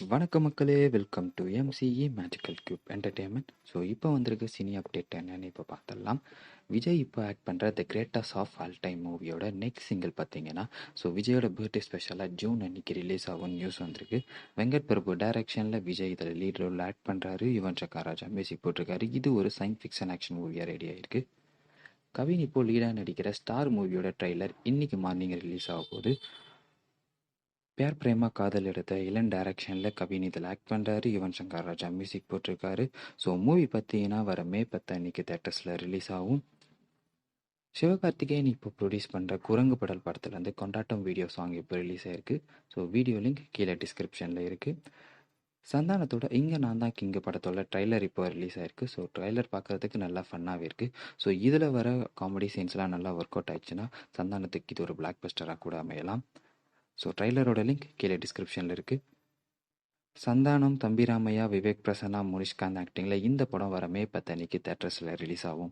வணக்கம் மக்களே, welcome to MCE magical cube entertainment. So இப்போ வந்திருக்க சினி அப்டேட் என்னன்னு இப்போ பார்த்துடலாம். விஜய் இப்போ ஆக்ட் பண்ணுற the greatest of all time மூவியோட நெக்ஸ்ட் சிங்கிள் பார்த்தீங்கன்னா, விஜயோட பர்த்டே ஸ்பெஷலாக ஜூன் அன்னைக்கு ரிலீஸ் ஆகும் நியூஸ் வந்திருக்கு. வெங்கட் பிரபு டைரக்ஷனில் விஜய் இதில் லீட் ரோல் ஆக்ட் பண்ணுறாரு. யுவன் சங்கர் ராஜா மியூசிக் போட்டிருக்காரு. இது ஒரு சயின்ஸ் ஃபிக்ஷன் ஆக்ஷன் மூவியாக ரெடி ஆயிருக்கு. கவின் இப்போ லீடாக நடிக்கிற ஸ்டார் மூவியோட ட்ரைலர் இன்னைக்கு மார்னிங் ரிலீஸ் ஆக போகுது. பேர் பிரேமா காதல் எடுத்த இளன் டைரக்ஷனில் கவின் இதில் ஆக்ட் பண்ணுறாரு. யுவன் சங்கர் ராஜா மியூசிக் போட்டிருக்காரு. மூவி பார்த்தீங்கன்னா வர மே 10 அன்னைக்கு தேட்டர்ஸில் ரிலீஸ் ஆகும். சிவகார்த்திகேயன் இப்போ ப்ரொடியூஸ் பண்ணுற குரங்கு படல் படத்துலேருந்து கொண்டாட்டம் வீடியோ சாங் இப்போ ரிலீஸ் ஆயிருக்கு. வீடியோ லிங்க் கீழே டிஸ்கிரிப்ஷனில் இருக்குது. சந்தானத்தோட இங்கே நான் தான் கிங்கு படத்தோட ட்ரைலர் இப்போ ரிலீஸ் ஆயிருக்கு. ட்ரைலர் பார்க்குறதுக்கு நல்லா ஃபன்னாகவே இருக்குது. இதில் வர காமெடி சீன்ஸ்லாம் நல்லா ஒர்க் அவுட் ஆயிடுச்சுன்னா சந்தானத்துக்கு இது ஒரு பிளாக் பஸ்டராக கூட அமையலாம். ட்ரைலரோட லிங்க் கீழே டிஸ்கிரிப்ஷனில் இருக்குது. சந்தானம், தம்பிராமையா, விவேக் பிரசன்னா, முனிஷ்காந்த் ஆக்டிங்கில் இந்த படம் வர மே 10 அன்னைக்கு தேட்டர்ஸில் ரிலீஸ் ஆகும்.